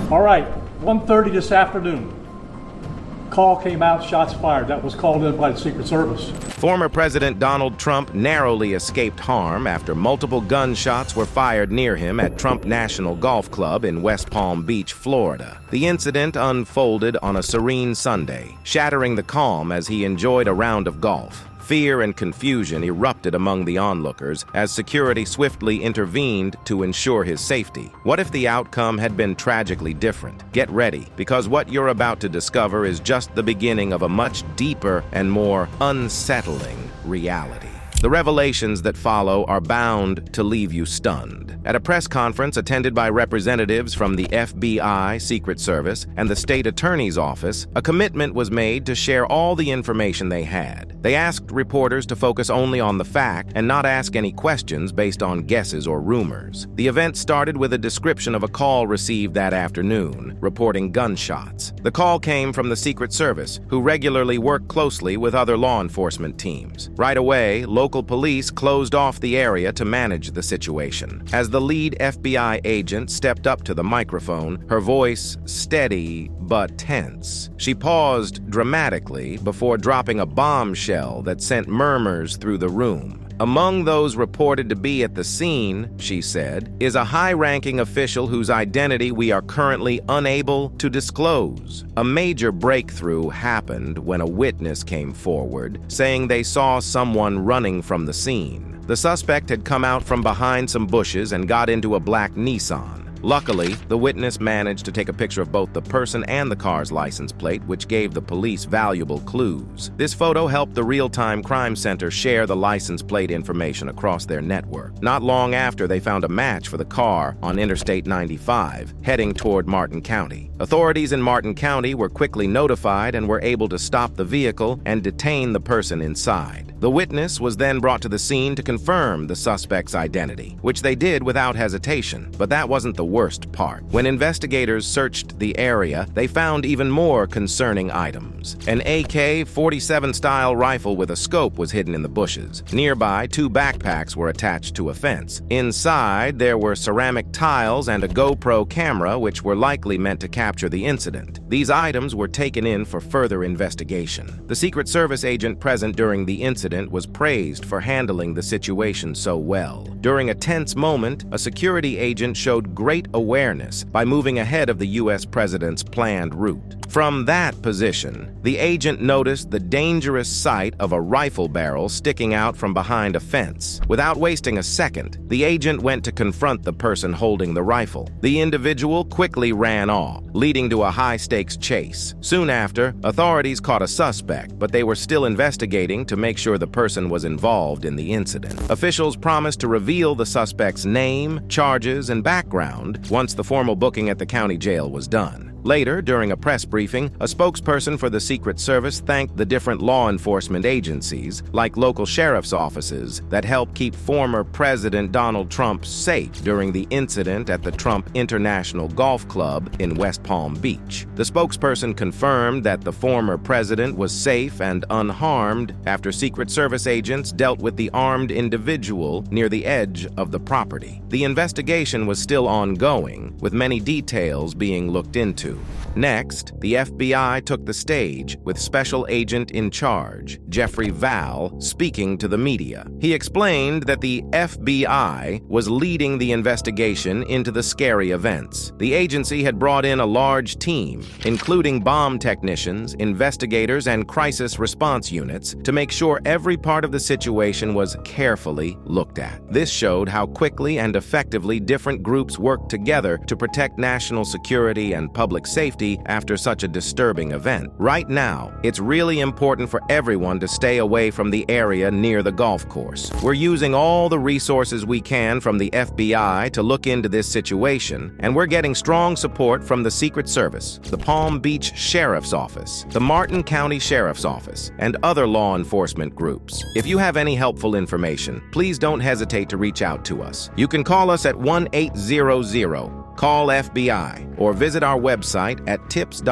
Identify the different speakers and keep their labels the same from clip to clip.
Speaker 1: All right, 1:30 this afternoon. Call came out, shots fired. That was called in by the Secret Service.
Speaker 2: Former President Donald Trump narrowly escaped harm after multiple gunshots were fired near him at Trump National Golf Club in West Palm Beach, Florida. The incident unfolded on a serene Sunday, shattering the calm as he enjoyed a round of golf. Fear and confusion erupted among the onlookers as security swiftly intervened to ensure his safety. What if the outcome had been tragically different? Get ready, because what you're about to discover is just the beginning of a much deeper and more unsettling reality. The revelations that follow are bound to leave you stunned. At a press conference attended by representatives from the FBI, Secret Service, and the State Attorney's Office, a commitment was made to share all the information they had. They asked reporters to focus only on the fact and not ask any questions based on guesses or rumors. The event started with a description of a call received that afternoon, reporting gunshots. The call came from the Secret Service, who regularly work closely with other law enforcement teams. Right away, local police closed off the area to manage the situation. As the lead FBI agent stepped up to the microphone, her voice steady but tense. She paused dramatically before dropping a bombshell that sent murmurs through the room. Among those reported to be at the scene, she said, is a high-ranking official whose identity we are currently unable to disclose. A major breakthrough happened when a witness came forward, saying they saw someone running from the scene. The suspect had come out from behind some bushes and got into a black Nissan. Luckily, the witness managed to take a picture of both the person and the car's license plate, which gave the police valuable clues. This photo helped the Real-Time Crime Center share the license plate information across their network. Not long after, they found a match for the car on Interstate 95, heading toward Martin County. Authorities in Martin County were quickly notified and were able to stop the vehicle and detain the person inside. The witness was then brought to the scene to confirm the suspect's identity, which they did without hesitation. But that wasn't the worst part. When investigators searched the area, they found even more concerning items. An AK-47 style rifle with a scope was hidden in the bushes. Nearby, 2 backpacks were attached to a fence. Inside, there were ceramic tiles and a GoPro camera, which were likely meant to capture the incident. These items were taken in for further investigation. The Secret Service agent present during the incident was praised for handling the situation so well. During a tense moment, a security agent showed great awareness by moving ahead of the U.S. president's planned route. From that position, the agent noticed the dangerous sight of a rifle barrel sticking out from behind a fence. Without wasting a second, the agent went to confront the person holding the rifle. The individual quickly ran off, leading to a high-stakes chase. Soon after, authorities caught a suspect, but they were still investigating to make sure the person was involved in the incident. Officials promised to reveal the suspect's name, charges, and background once the formal booking at the county jail was done. Later, during a press briefing, a spokesperson for the Secret Service thanked the different law enforcement agencies, like local sheriff's offices, that helped keep former President Donald Trump safe during the incident at the Trump International Golf Club in West Palm Beach. The spokesperson confirmed that the former president was safe and unharmed after Secret Service agents dealt with the armed individual near the edge of the property. The investigation was still ongoing, with many details being looked into. Next, the FBI took the stage with Special Agent in Charge, Jeffrey Val, speaking to the media. He explained that the FBI was leading the investigation into the scary events. The agency had brought in a large team, including bomb technicians, investigators, and crisis response units, to make sure every part of the situation was carefully looked at. This showed how quickly and effectively different groups worked together to protect national security and public safety after such a disturbing event. Right now, it's really important for everyone to stay away from the area near the golf course. We're using all the resources we can from the FBI to look into this situation, and we're getting strong support from the Secret Service, the Palm Beach Sheriff's Office, the Martin County Sheriff's Office, and other law enforcement groups. If you have any helpful information, please don't hesitate to reach out to us. You can call us at 1-800 Call FBI or visit our website at tips.fbi.gov.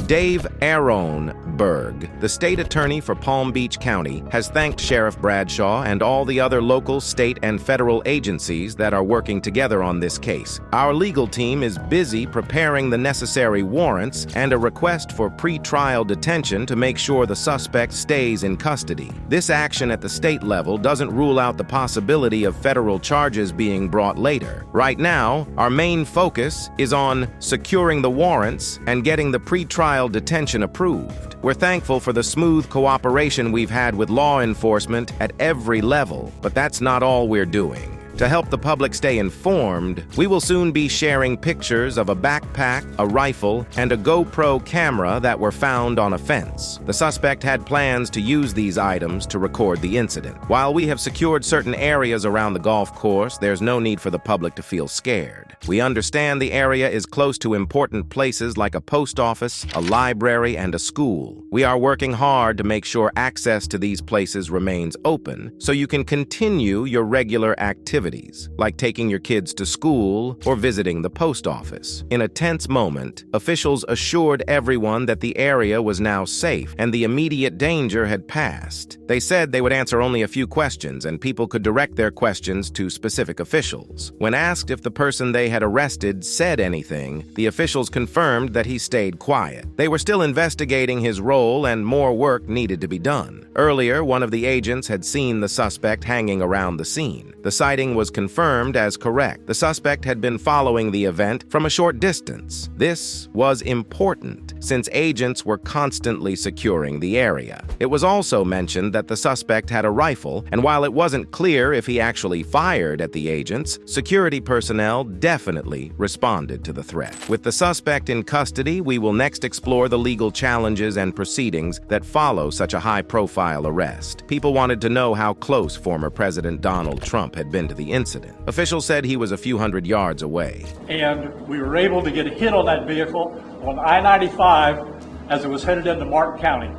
Speaker 2: Dave Aronberg, the state attorney for Palm Beach County, has thanked Sheriff Bradshaw and all the other local, state, and federal agencies that are working together on this case. Our legal team is busy preparing the necessary warrants and a request for pre-trial detention to make sure the suspect stays in custody. This action at the state level doesn't rule out the possibility of federal charges being brought later. Right now, our main focus is on securing the warrants and getting the pre-trial detention approved. We're thankful for the smooth cooperation we've had with law enforcement at every level, but that's not all we're doing. To help the public stay informed, we will soon be sharing pictures of a backpack, a rifle, and a GoPro camera that were found on a fence. The suspect had plans to use these items to record the incident. While we have secured certain areas around the golf course, there's no need for the public to feel scared. We understand the area is close to important places like a post office, a library, and a school. We are working hard to make sure access to these places remains open so you can continue your regular activities, like taking your kids to school or visiting the post office. In a tense moment, officials assured everyone that the area was now safe and the immediate danger had passed. They said they would answer only a few questions and people could direct their questions to specific officials. When asked if the person they had arrested said anything, the officials confirmed that he stayed quiet. They were still investigating his role and more work needed to be done. Earlier, one of the agents had seen the suspect hanging around the scene. The sighting was confirmed as correct. The suspect had been following the event from a short distance. This was important since agents were constantly securing the area. It was also mentioned that the suspect had a rifle, and while it wasn't clear if he actually fired at the agents, security personnel definitely responded to the threat. With the suspect in custody, we will next explore the legal challenges and proceedings that follow such a high-profile arrest. People wanted to know how close former President Donald Trump had been to the incident. Officials said he was a few hundred yards away.
Speaker 1: And we were able to get a hit on that vehicle on I-95 as it was headed into Martin County.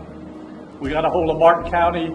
Speaker 1: We got a hold of Martin County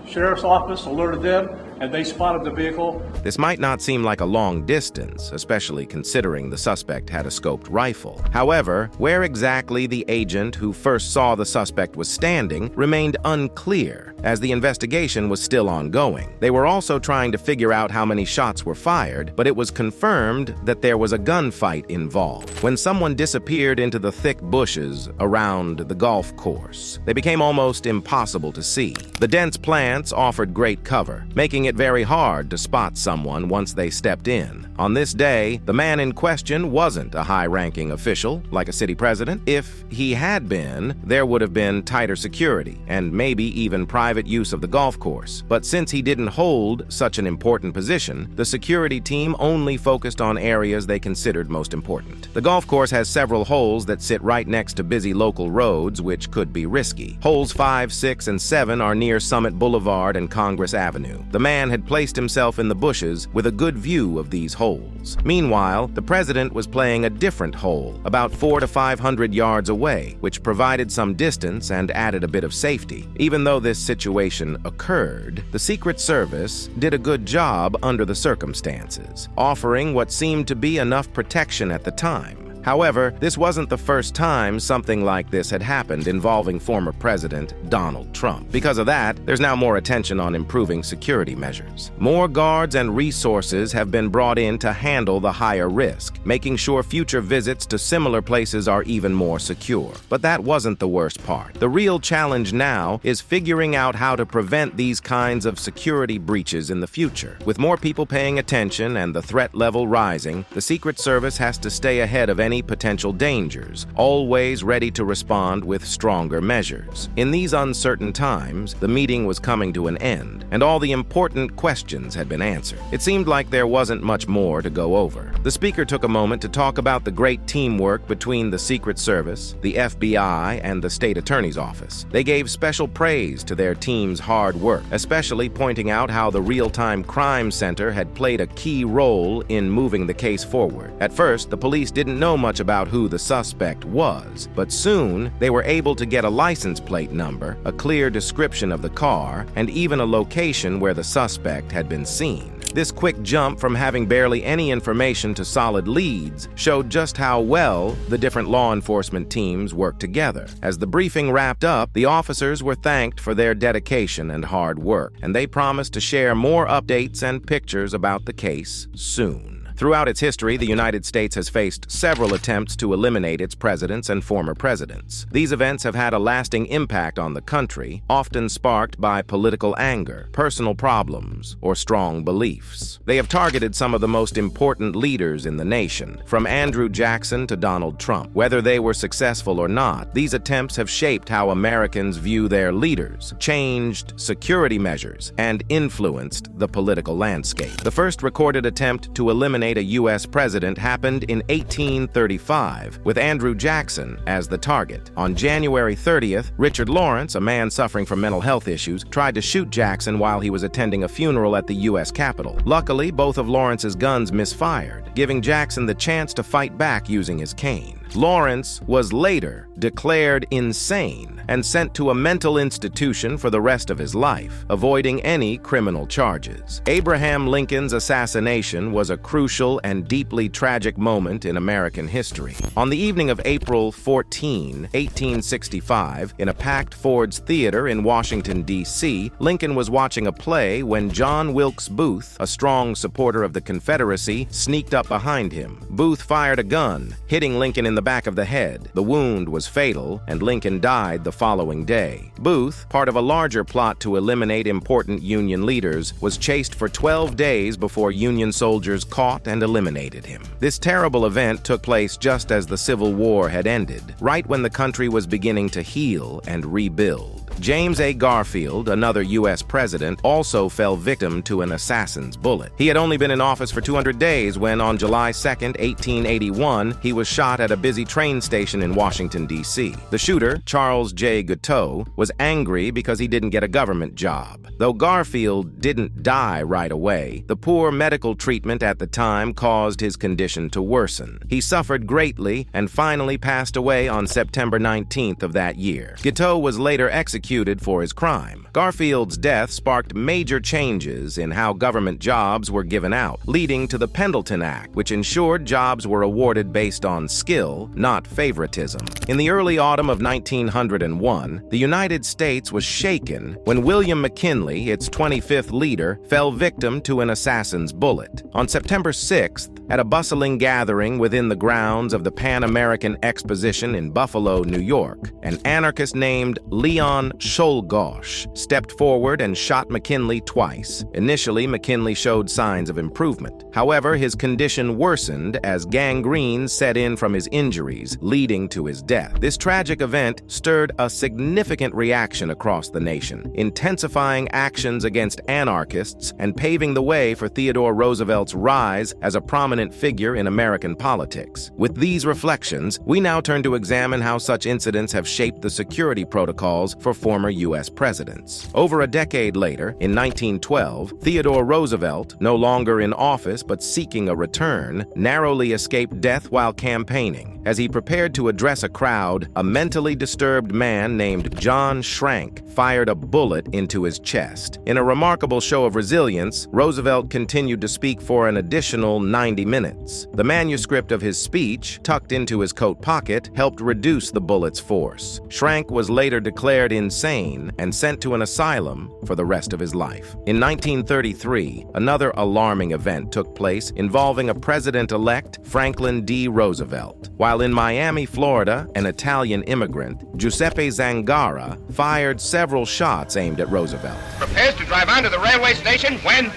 Speaker 1: Sheriff's Office, alerted them, and they spotted the vehicle.
Speaker 2: This might not seem like a long distance, especially considering the suspect had a scoped rifle. However, where exactly the agent who first saw the suspect was standing remained unclear, as the investigation was still ongoing. They were also trying to figure out how many shots were fired, but it was confirmed that there was a gunfight involved. When someone disappeared into the thick bushes around the golf course, they became almost impossible to see. The dense plants offered great cover, making it very hard to spot someone once they stepped in. On this day, the man in question wasn't a high-ranking official, like a city president. If he had been, there would have been tighter security and maybe even private use of the golf course. But since he didn't hold such an important position, the security team only focused on areas they considered most important. The golf course has several holes that sit right next to busy local roads, which could be risky. Holes 5, 6, and 7 are near Summit Boulevard and Congress Avenue. The man had placed himself in the bushes with a good view of these holes. Meanwhile, the president was playing a different hole, about 400 to 500 yards away, which provided some distance and added a bit of safety. Even though this situation occurred, the Secret Service did a good job under the circumstances, offering what seemed to be enough protection at the time. However, this wasn't the first time something like this had happened involving former President Donald Trump. Because of that, there's now more attention on improving security measures. More guards and resources have been brought in to handle the higher risk, making sure future visits to similar places are even more secure. But that wasn't the worst part. The real challenge now is figuring out how to prevent these kinds of security breaches in the future. With more people paying attention and the threat level rising, the Secret Service has to stay ahead of any potential dangers, always ready to respond with stronger measures. In these uncertain times, the meeting was coming to an end, and all the important questions had been answered. It seemed like there wasn't much more to go over. The speaker took a moment to talk about the great teamwork between the Secret Service, the FBI, and the State Attorney's Office. They gave special praise to their team's hard work, especially pointing out how the Real-Time Crime Center had played a key role in moving the case forward. At first, the police didn't know much about who the suspect was, but soon they were able to get a license plate number, a clear description of the car, and even a location where the suspect had been seen. This quick jump from having barely any information to solid leads showed just how well the different law enforcement teams worked together. As the briefing wrapped up, the officers were thanked for their dedication and hard work, and they promised to share more updates and pictures about the case soon. Throughout its history, the United States has faced several attempts to eliminate its presidents and former presidents. These events have had a lasting impact on the country, often sparked by political anger, personal problems, or strong beliefs. They have targeted some of the most important leaders in the nation, from Andrew Jackson to Donald Trump. Whether they were successful or not, these attempts have shaped how Americans view their leaders, changed security measures, and influenced the political landscape. The first recorded attempt to eliminate a U.S. president happened in 1835, with Andrew Jackson as the target. On January 30th, Richard Lawrence, a man suffering from mental health issues, tried to shoot Jackson while he was attending a funeral at the U.S. Capitol. Luckily, both of Lawrence's guns misfired, giving Jackson the chance to fight back using his cane. Lawrence was later declared insane and sent to a mental institution for the rest of his life, avoiding any criminal charges. Abraham Lincoln's assassination was a crucial and deeply tragic moment in American history. On the evening of April 14, 1865, in a packed Ford's Theater in Washington, D.C., Lincoln was watching a play when John Wilkes Booth, a strong supporter of the Confederacy, sneaked up behind him. Booth fired a gun, hitting Lincoln in the back of the head. The wound was fatal, and Lincoln died the following day. Booth, part of a larger plot to eliminate important Union leaders, was chased for 12 days before Union soldiers caught and eliminated him. This terrible event took place just as the Civil War had ended, right when the country was beginning to heal and rebuild. James A. Garfield, another U.S. president, also fell victim to an assassin's bullet. He had only been in office for 200 days when, on July 2, 1881, he was shot at a busy train station in Washington, D.C. The shooter, Charles J. Guiteau, was angry because he didn't get a government job. Though Garfield didn't die right away, the poor medical treatment at the time caused his condition to worsen. He suffered greatly and finally passed away on September 19th of that year. Guiteau was later executed for his crime. Garfield's death sparked major changes in how government jobs were given out, leading to the Pendleton Act, which ensured jobs were awarded based on skill, not favoritism. In the early autumn of 1901, the United States was shaken when William McKinley, its 25th leader, fell victim to an assassin's bullet. On September 6th, at a bustling gathering within the grounds of the Pan American Exposition in Buffalo, New York, an anarchist named Leon Czolgosz stepped forward and shot McKinley twice. Initially, McKinley showed signs of improvement. However, his condition worsened as gangrene set in from his injuries, leading to his death. This tragic event stirred a significant reaction across the nation, intensifying actions against anarchists and paving the way for Theodore Roosevelt's rise as a prominent figure in American politics. With these reflections, we now turn to examine how such incidents have shaped the security protocols for former U.S. presidents. Over a decade later, in 1912, Theodore Roosevelt, no longer in office but seeking a return, narrowly escaped death while campaigning. As he prepared to address a crowd, a mentally disturbed man named John Schrank fired a bullet into his chest. In a remarkable show of resilience, Roosevelt continued to speak for an additional 90 minutes. The manuscript of his speech, tucked into his coat pocket, helped reduce the bullet's force. Schrank was later declared insane and sent to an asylum for the rest of his life. In 1933, another alarming event took place involving a president-elect, Franklin D. Roosevelt. While in Miami, Florida, an Italian immigrant, Giuseppe Zangara, fired several shots aimed at Roosevelt.
Speaker 3: Prepares to drive onto the railway station when...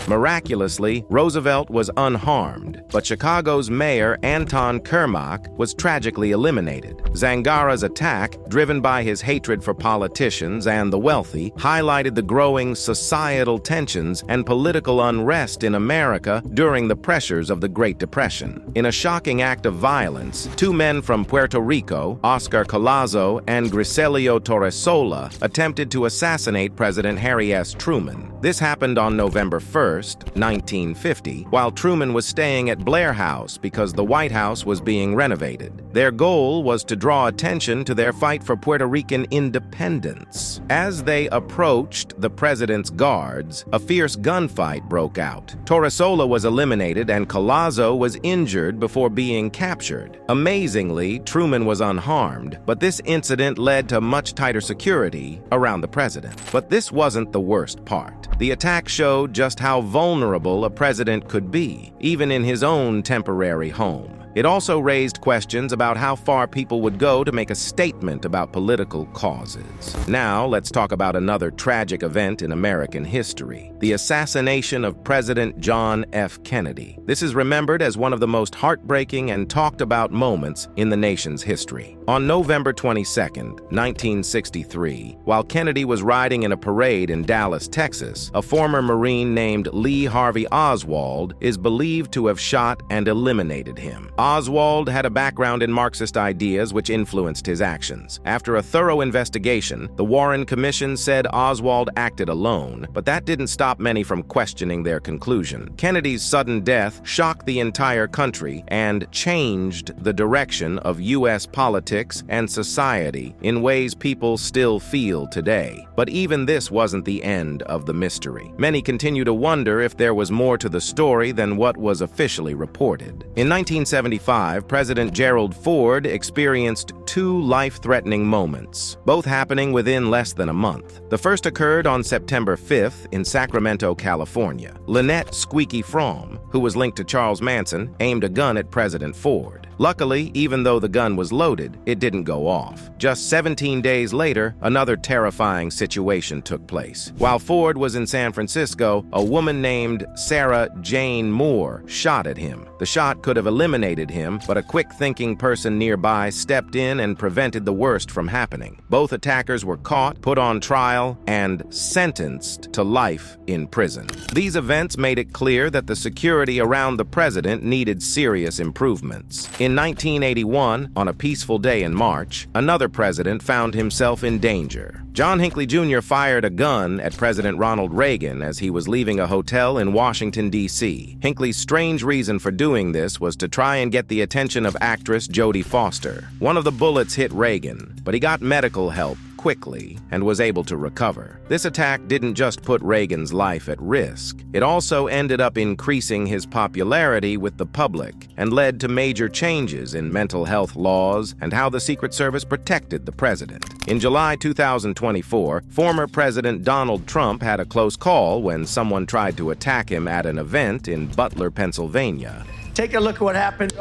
Speaker 2: Miraculously, Roosevelt was unharmed, but Chicago's mayor, Anton Kermack, was tragically eliminated. Zangara's attack, driven by his hatred for politicians and the wealthy, highlighted the growing societal tensions and political unrest in America during the pressures of the Great Depression. In a shocking act of violence, two men from Puerto Rico, Oscar Collazo and Griselio Torresola, attempted to assassinate President Harry S. Truman. This happened on November 1st, 1950, while Truman was staying at Blair House because the White House was being renovated. Their goal was to draw attention to their fight for Puerto Rican independence. As they approached the president's guards, a fierce gunfight broke out. Torresola was eliminated and Collazo was injured before being captured. Amazingly, Truman was unharmed, but this incident led to much tighter security around the president. But this wasn't the worst part. The attack showed just how vulnerable a president could be, even in his own temporary home. It also raised questions about how far people would go to make a statement about political causes. Now, let's talk about another tragic event in American history: the assassination of President John F. Kennedy. This is remembered as one of the most heartbreaking and talked about moments in the nation's history. On November 22, 1963, while Kennedy was riding in a parade in Dallas, Texas, a former Marine named Lee Harvey Oswald is believed to have shot and eliminated him. Oswald had a background in Marxist ideas which influenced his actions. After a thorough investigation, the Warren Commission said Oswald acted alone, but that didn't stop many from questioning their conclusion. Kennedy's sudden death shocked the entire country and changed the direction of U.S. politics and society in ways people still feel today. But even this wasn't the end of the mystery. Many continue to wonder if there was more to the story than what was officially reported. In 1975, President Gerald Ford experienced two life-threatening moments, both happening within less than a month. The first occurred on September 5th in Sacramento, California. Lynette "Squeaky" Fromm, who was linked to Charles Manson, aimed a gun at President Ford. Luckily, even though the gun was loaded, it didn't go off. Just 17 days later, another terrifying situation took place. While Ford was in San Francisco, a woman named Sarah Jane Moore shot at him. The shot could have eliminated him, but a quick-thinking person nearby stepped in and prevented the worst from happening. Both attackers were caught, put on trial, and sentenced to life in prison. These events made it clear that the security around the president needed serious improvements. In 1981, on a peaceful day in March, another president found himself in danger. John Hinckley Jr. fired a gun at President Ronald Reagan as he was leaving a hotel in Washington, D.C. Hinckley's strange reason for doing this was to try and get the attention of actress Jodie Foster. One of the bullets hit Reagan, but he got medical help quickly and was able to recover. This attack didn't just put Reagan's life at risk. It also ended up increasing his popularity with the public and led to major changes in mental health laws and how the Secret Service protected the president. In July 2024, former President Donald Trump had a close call when someone tried to attack him at an event in Butler, Pennsylvania.
Speaker 4: Take a look at what happened.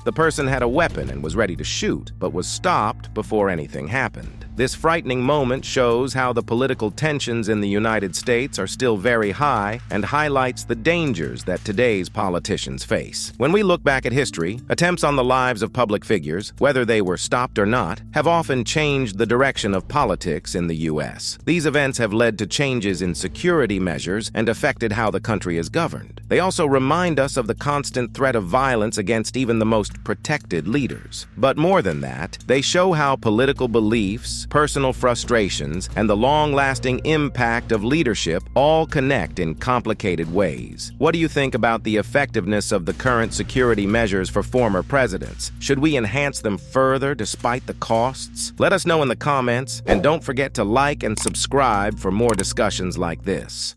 Speaker 2: The person had a weapon and was ready to shoot, but was stopped before anything happened. This frightening moment shows how the political tensions in the United States are still very high and highlights the dangers that today's politicians face. When we look back at history, attempts on the lives of public figures, whether they were stopped or not, have often changed the direction of politics in the U.S. These events have led to changes in security measures and affected how the country is governed. They also remind us of the constant threat of violence against even the most protected leaders. But more than that, they show how political beliefs, personal frustrations, and the long-lasting impact of leadership all connect in complicated ways. What do you think about the effectiveness of the current security measures for former presidents? Should we enhance them further despite the costs? Let us know in the comments, and don't forget to like and subscribe for more discussions like this.